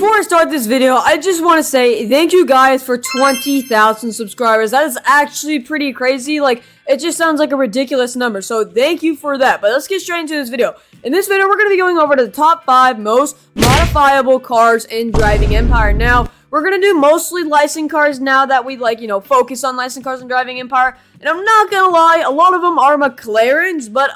before I start this video, I just want to say thank you guys for 20,000 subscribers. That is actually pretty crazy. Like, it just sounds like a ridiculous number. So thank you for that. But let's get straight into this video. In this video, we're going to be going over the top 5 most modifiable cars in Driving Empire. Now, we're going to do mostly licensed cars now that we, focus on licensed cars in Driving Empire. And I'm not going to lie, a lot of them are McLarens, but,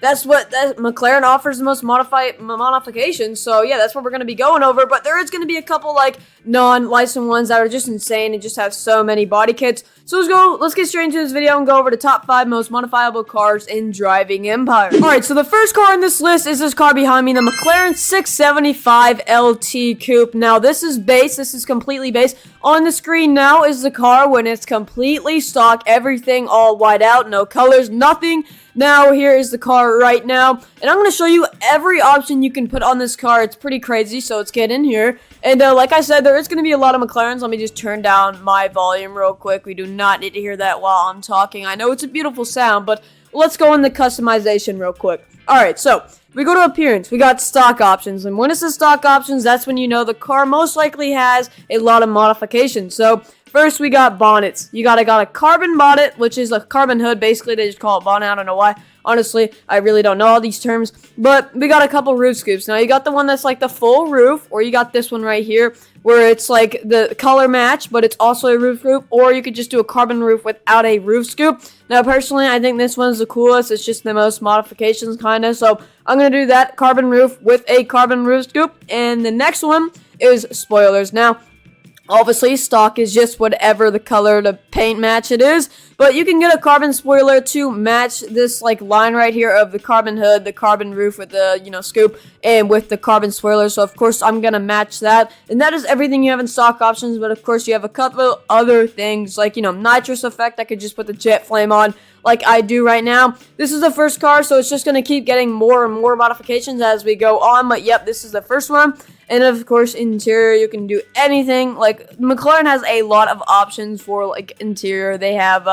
that's what McLaren offers the most modifications. So yeah, that's what we're gonna be going over. But there is gonna be a couple non-licensed ones that are just insane and just have so many body kits. So let's get straight into this video and go over the top 5 most modifiable cars in Driving Empire. Alright, so the first car on this list is this car behind me, the McLaren 675 LT Coupe. Now this is base, this is completely base. On the screen now is the car when it's completely stock, everything all white out, no colors, nothing. Now, here is the car right now, and I'm going to show you every option you can put on this car. It's pretty crazy, so let's get in here. And like I said, there is going to be a lot of McLarens. Let me just turn down my volume real quick. We do not need to hear that while I'm talking. I know it's a beautiful sound, but let's go into customization real quick. Alright, so we go to appearance. We got stock options, and when it says stock options, that's when you know the car most likely has a lot of modifications. So first, we got bonnets. You got a carbon bonnet, which is a carbon hood. Basically, they just call it bonnet. I don't know why. Honestly, I really don't know all these terms. But we got a couple roof scoops. Now, you got the one that's like the full roof, or you got this one right here, where it's like the color match, but it's also a roof scoop. Or you could just do a carbon roof without a roof scoop. Now, personally, I think this one's the coolest. It's just the most modifications, kind of. So, I'm going to do that carbon roof with a carbon roof scoop. And the next one is spoilers. Now, obviously, stock is just whatever the color to paint match it is, but you can get a carbon spoiler to match this line right here of the carbon hood, the carbon roof with the scoop, and with the carbon spoiler. So of course I'm gonna match that, and that is everything you have in stock options. But of course you have a couple other things like nitrous effect. I could just put the jet flame on like I do right now. This is the first car, so it's just gonna keep getting more and more modifications as we go on. But yep, this is the first one. And of course, interior, you can do anything. Like, McLaren has a lot of options for, interior. They have,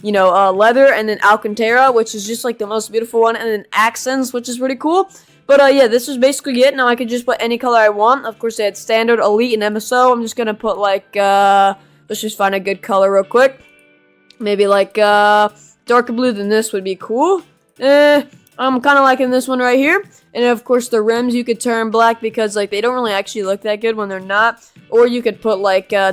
leather, and then Alcantara, which is just, the most beautiful one, and then accents, which is pretty cool. But, yeah, this is basically it. Now, I can just put any color I want. Of course, they had standard, elite, and MSO. I'm just gonna put, let's just find a good color real quick. Maybe, darker blue than this would be cool. I'm kind of liking this one right here. And of course the rims you could turn black because they don't really actually look that good when they're not. Or you could put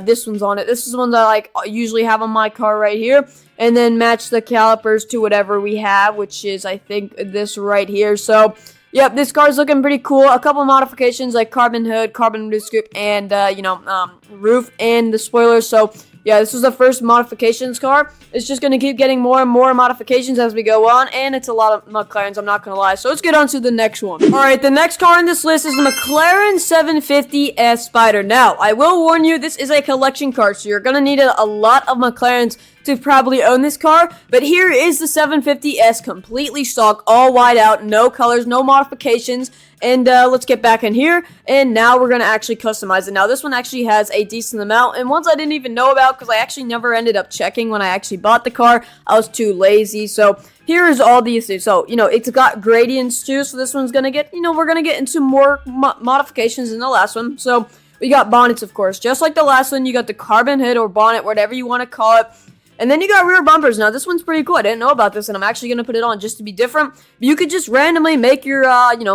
this one's on it. This is one that I usually have on my car right here. And then match the calipers to whatever we have, which is I think this right here. So yep, this car is looking pretty cool. A couple modifications like carbon hood, carbon roof scoop, and roof and the spoilers. So yeah, this was the first modifications car. It's just going to keep getting more and more modifications as we go on, and it's a lot of McLarens, I'm not going to lie. So let's get on to the next one. Alright, the next car on this list is the McLaren 750S Spider. Now, I will warn you, this is a collection car, so you're going to need a lot of McLarens to probably own this car, but here is the 750S, completely stock, all white out, no colors, no modifications, and let's get back in here, and now we're going to actually customize it. Now, this one actually has a decent amount, and ones I didn't even know about, because I actually never ended up checking when I actually bought the car. I was too lazy, so here is all these things. So, it's got gradients too, so this one's going to get, we're going to get into more modifications than the last one. So, we got bonnets, of course. Just like the last one, you got the carbon hood or bonnet, whatever you want to call it. And then you got rear bumpers. Now, this one's pretty cool. I didn't know about this, and I'm actually going to put it on just to be different. But you could just randomly make your,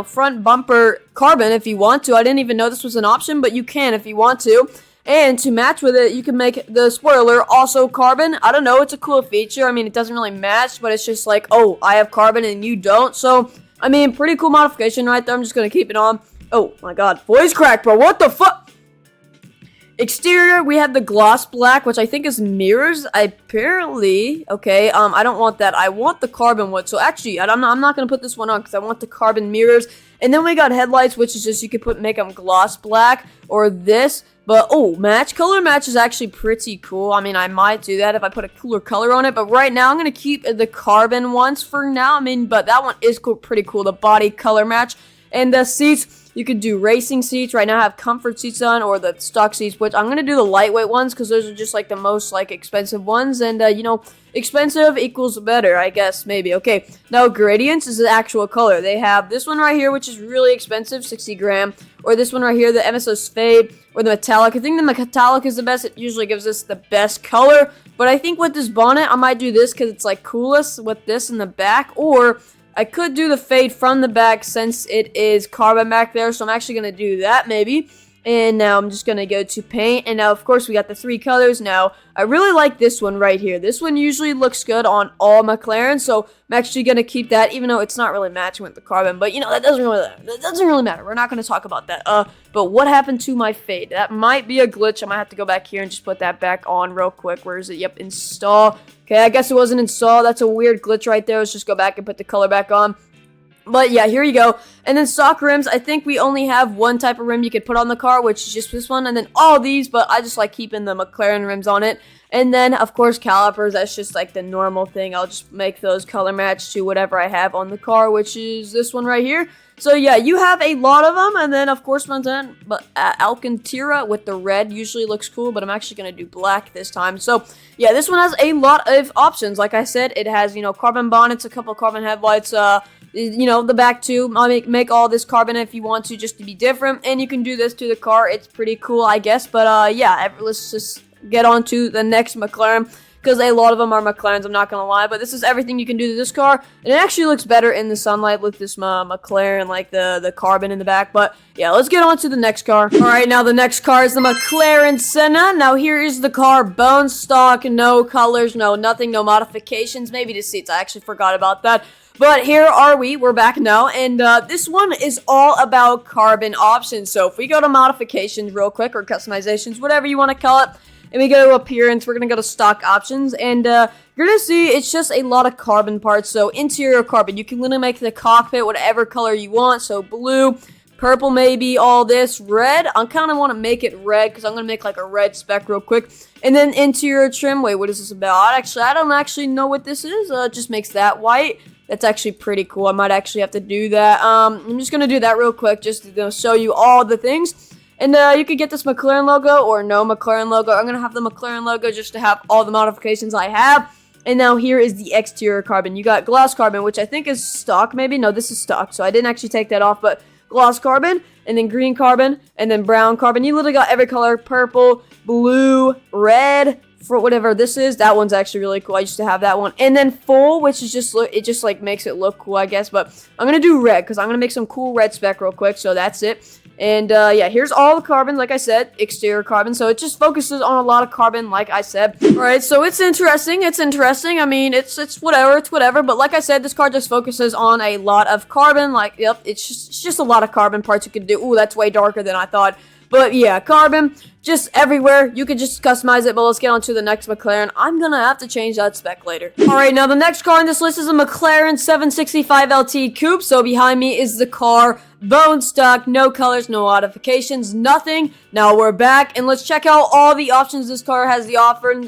front bumper carbon if you want to. I didn't even know this was an option, but you can if you want to. And to match with it, you can make the spoiler also carbon. I don't know. It's a cool feature. I mean, it doesn't really match, but it's just oh, I have carbon and you don't. So, I mean, pretty cool modification right there. I'm just going to keep it on. Oh, my God. Voice crack, bro. What the fuck? Exterior, we have the gloss black, which I think is mirrors, apparently. Okay, I don't want that. I want the carbon one. So actually, I'm not going to put this one on because I want the carbon mirrors. And then we got headlights, which is just, you could make them gloss black or this. But, oh, color match is actually pretty cool. I mean, I might do that if I put a cooler color on it. But right now, I'm going to keep the carbon ones for now. I mean, but that one is pretty cool, the body color match. And the seats, You could do racing seats. Right now I have comfort seats on, or the stock seats, which I'm going to do the lightweight ones because those are just like the most like expensive ones. And, you know, expensive equals better, I guess, maybe. Okay, now gradients is the actual color. They have this one right here, which is really expensive, 60 gram. Or this one right here, the MSO's Fade, or the metallic. I think the metallic is the best. It usually gives us the best color. But I think with this bonnet, I might do this because it's like coolest with this in the back. Or I could do the fade from the back since it is carbon back there. So I'm actually going to do that maybe. And now I'm just going to go to paint. And now, of course, we got the 3 colors. Now, I really like this one right here. This one usually looks good on all McLaren. So I'm actually going to keep that, even though it's not really matching with the carbon. But, you know, that doesn't really matter. We're not going to talk about that. But what happened to my fade? That might be a glitch. I might have to go back here and just put that back on real quick. Where is it? Yep, install. Okay, I guess it wasn't installed. That's a weird glitch right there. Let's just go back and put the color back on. But yeah, here you go. And then stock rims, I think we only have one type of rim you could put on the car, which is just this one. And then all these, but I just like keeping the McLaren rims on it. And then, of course, calipers, that's just like the normal thing. I'll just make those color match to whatever I have on the car, which is this one right here. So yeah, you have a lot of them. And then, of course, Alcantara with the red usually looks cool, but I'm actually going to do black this time. So yeah, this one has a lot of options. Like I said, it has, you know, carbon bonnets, a couple carbon headlights, you know, the back too. I'll make all this carbon if you want to, just to be different. And you can do this to the car. It's pretty cool, I guess. But yeah, let's just get on to the next McLaren, because a lot of them are McLarens, I'm not gonna lie. But this is everything you can do to this car, and it actually looks better in the sunlight with this McLaren, like the carbon in the back. But yeah, let's get on to the next car. Alright, now the next car is the McLaren Senna. Now here is the car, bone stock, no colors, no nothing, no modifications, maybe the seats, I actually forgot about that. But here are we're back now, and this one is all about carbon options. So if we go to modifications real quick, or customizations, whatever you want to call it, and we go to appearance, we're going to go to stock options, and you're going to see it's just a lot of carbon parts. So interior carbon, you can literally make the cockpit whatever color you want. So blue, purple maybe, all this, red. I kind of want to make it red because I'm going to make like a red spec real quick. And then interior trim, wait, what is this about? Actually, I don't actually know what this is. It just makes that white. That's actually pretty cool. I might actually have to do that. I'm just going to do that real quick just to show you all the things. And you could get this McLaren logo or no McLaren logo. I'm going to have the McLaren logo just to have all the modifications I have. And now here is the exterior carbon. You got gloss carbon, which I think is stock maybe. No, this is stock, so I didn't actually take that off. But gloss carbon, and then green carbon, and then brown carbon. You literally got every color, purple, blue, red, for whatever this is. That one's actually really cool. I used to have that one. And then full, which is just, it just like makes it look cool, I guess. But I'm going to do red because I'm going to make some cool red spec real quick. So that's it. And yeah, here's all the carbon, like I said, exterior carbon. So it just focuses on a lot of carbon, like I said. Alright, so it's interesting. I mean, it's whatever. But like I said, this car just focuses on a lot of carbon. Like, yep, it's just a lot of carbon parts you can do. Ooh, that's way darker than I thought. But yeah, carbon, just everywhere. You can just customize it, but let's get on to the next McLaren. I'm gonna have to change that spec later. Alright, now the next car on this list is a McLaren 765 LT Coupe. So behind me is the car, bone stock, no colors, no modifications, nothing. Now we're back, and let's check out all the options this car has the offer,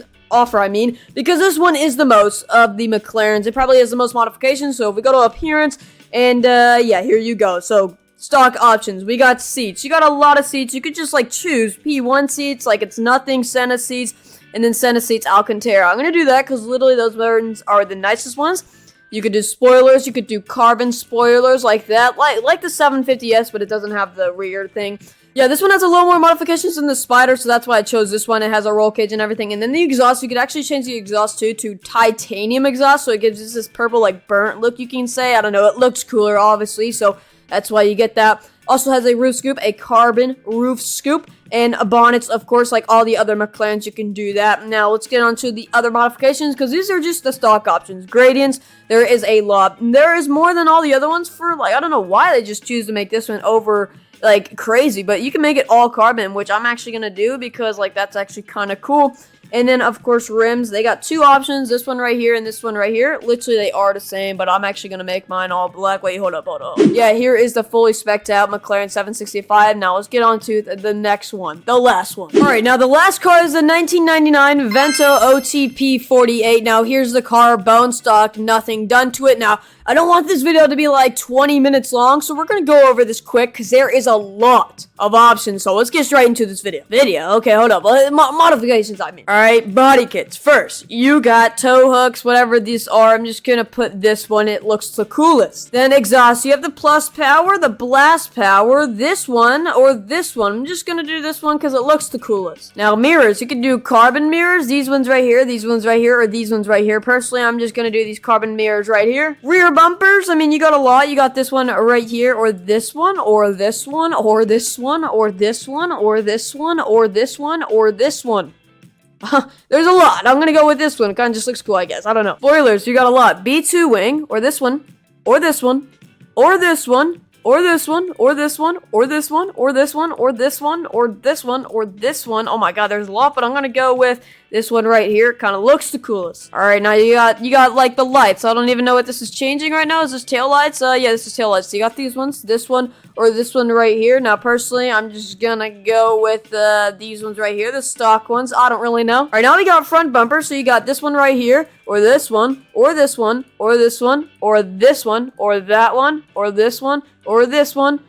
because this one is the most of the McLarens. It probably has the most modifications. So if we go to appearance, and yeah, here you go. So stock options, we got seats. You got a lot of seats. You could just like choose P1 seats, like it's nothing, Senna seats, and then Senna seats Alcantara. I'm gonna do that because literally those ones are the nicest ones. You could do spoilers, you could do carbon spoilers like that, like the 750S, but it doesn't have the rear thing. Yeah, this one has a little more modifications than the Spider, so that's why I chose this one. It has a roll cage and everything. And then the exhaust, you could actually change the exhaust to titanium exhaust, so it gives us this purple, like, burnt look, you can say. I don't know, it looks cooler, obviously, so that's why you get that. Also has a roof scoop, a carbon roof scoop, and a bonnets, of course, like all the other McLarens, you can do that. Now, let's get on to the other modifications, because these are just the stock options. Gradients, there is a lot. There is more than all the other ones for, like, I don't know why they just choose to make this one over, like, crazy, but you can make it all carbon, which I'm actually going to do, because, like, that's actually kind of cool. And then, of course, rims. They got two options, this one right here and this one right here. Literally, they are the same, but I'm actually going to make mine all black. Wait, hold up. Yeah, here is the fully spec'd out McLaren 765. Now, let's get on to the next one, the last one. All right, now, the last car is the 1999 Vento OTP 48. Now, here's the car, bone stock, nothing done to it. Now, I don't want this video to be like 20 minutes long, so we're gonna go over this quick because there is a lot of options. So let's get straight into this video. Okay, hold up. Modifications, I mean. Alright, body kits. First, you got tow hooks, whatever these are. I'm just gonna put this one. It looks the coolest. Then exhaust. You have the plus power, the blast power, this one, or this one. I'm just gonna do this one because it looks the coolest. Now, mirrors. You can do carbon mirrors. These ones right here, these ones right here, or these ones right here. Personally, I'm just gonna do these carbon mirrors right here. Rear bumpers. I mean, you got a lot. You got this one right here, or this one, or this one, or this one, or this one, or this one, or this one, or this one. There's a lot. I'm gonna go with this one. It kind of just looks cool, I guess. I don't know. Spoilers, you got a lot. B2 wing, or this one, or this one, or this one, or this one, or this one, or this one, or this one, or this one, or this one, or this one. Oh my god, there's a lot, but I'm gonna go with this one right here. Kind of looks the coolest. Alright, now you got like the lights. I don't even know what this is changing right now. Is this tail lights? Yeah, this is tail lights. So you got these ones, this one, or this one right here. Now, personally, I'm just gonna go with these ones right here, the stock ones. I don't really know. Alright, now we got front bumper. So you got this one right here, or this one, or this one, or this one, or this one, or that one, or this one, or this one,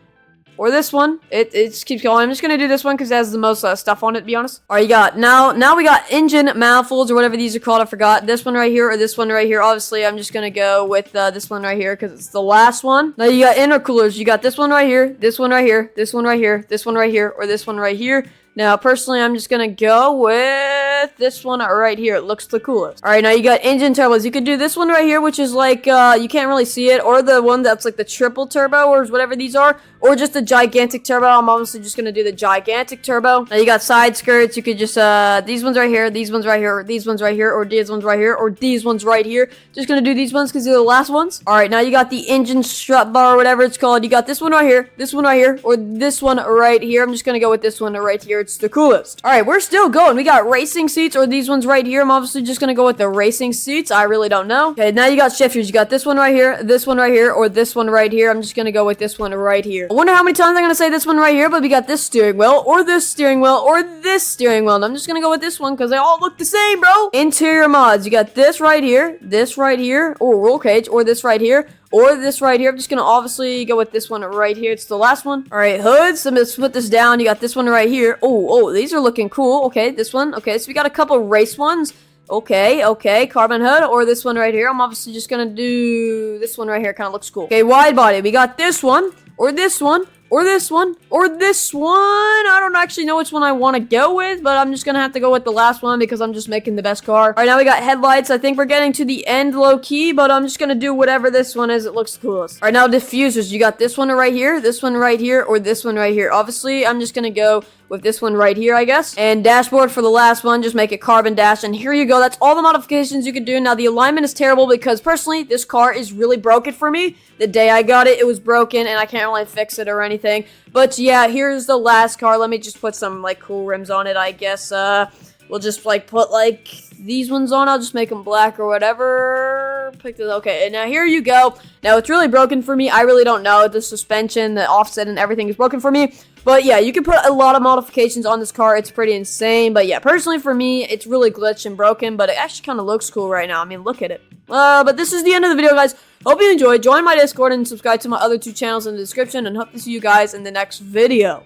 or this one. It just keeps going. I'm just gonna do this one because it has the most stuff on it, to be honest. Alright, you got now we got engine manifolds, or whatever these are called. I forgot. This one right here, or this one right here. Obviously, I'm just gonna go with this one right here because it's the last one. Now you got intercoolers. You got this one right here, this one right here, this one right here, this one right here, or this one right here. Now, personally, I'm just gonna go with this one right here. It looks the coolest. Alright, now you got engine turbos. You could do this one right here, which is like, you can't really see it, or the one that's like the triple turbo, or whatever these are, or just the gigantic turbo. I'm obviously just gonna do the gigantic turbo. Now you got side skirts. You could just, these ones right here, these ones right here, or these ones right here, or these ones right here, or these ones right here. Just gonna do these ones because they're the last ones. Alright, now you got the engine strut bar, or whatever it's called. You got this one right here, this one right here, or this one right here. I'm just gonna go with this one right here. It's the coolest. Alright, we're still going. We got racing seats, or these ones right here. I'm obviously just gonna go with the racing seats. I really don't know. Okay, now you got shifters. You got this one right here, this one right here, or this one right here. I'm just gonna go with this one right here. I wonder how many times I'm gonna say this one right here, but we got this steering wheel, or this steering wheel, or this steering wheel. And I'm just gonna go with this one because they all look the same, bro. Interior mods. You got this right here, or roll cage, or this right here, or this right here. I'm just gonna obviously go with this one right here. It's the last one. Alright, hoods. I'm gonna put this down. You got this one right here. Oh, these are looking cool. Okay, this one. Okay, so we got a couple race ones. Okay, carbon hood, or this one right here. I'm obviously just gonna do this one right here. Kind of looks cool. Okay, wide body. We got this one, or this one, or this one, or this one. I don't actually know which one I want to go with, but I'm just gonna have to go with the last one because I'm just making the best car. Alright, now we got headlights. I think we're getting to the end low-key, but I'm just gonna do whatever this one is. It looks the coolest. Alright, now diffusers. You got this one right here, this one right here, or this one right here. Obviously, I'm just gonna go with this one right here, I guess. And dashboard for the last one, just make it carbon dash. And here you go. That's all the modifications you can do. Now, the alignment is terrible because, personally, this car is really broken for me. The day I got it, it was broken, and I can't really fix it or anything. But, yeah, here's the last car. Let me just put some, like, cool rims on it, I guess. We'll just, like, put, like, these ones on. I'll just make them black or whatever. Pick this. Okay, and now here you go. Now, it's really broken for me. I really don't know. The suspension, the offset, and everything is broken for me. But yeah, you can put a lot of modifications on this car. It's pretty insane. But yeah, personally for me, it's really glitched and broken. But it actually kind of looks cool right now. I mean, look at it. But this is the end of the video, guys. Hope you enjoyed. Join my Discord and subscribe to my other two channels in the description. And hope to see you guys in the next video.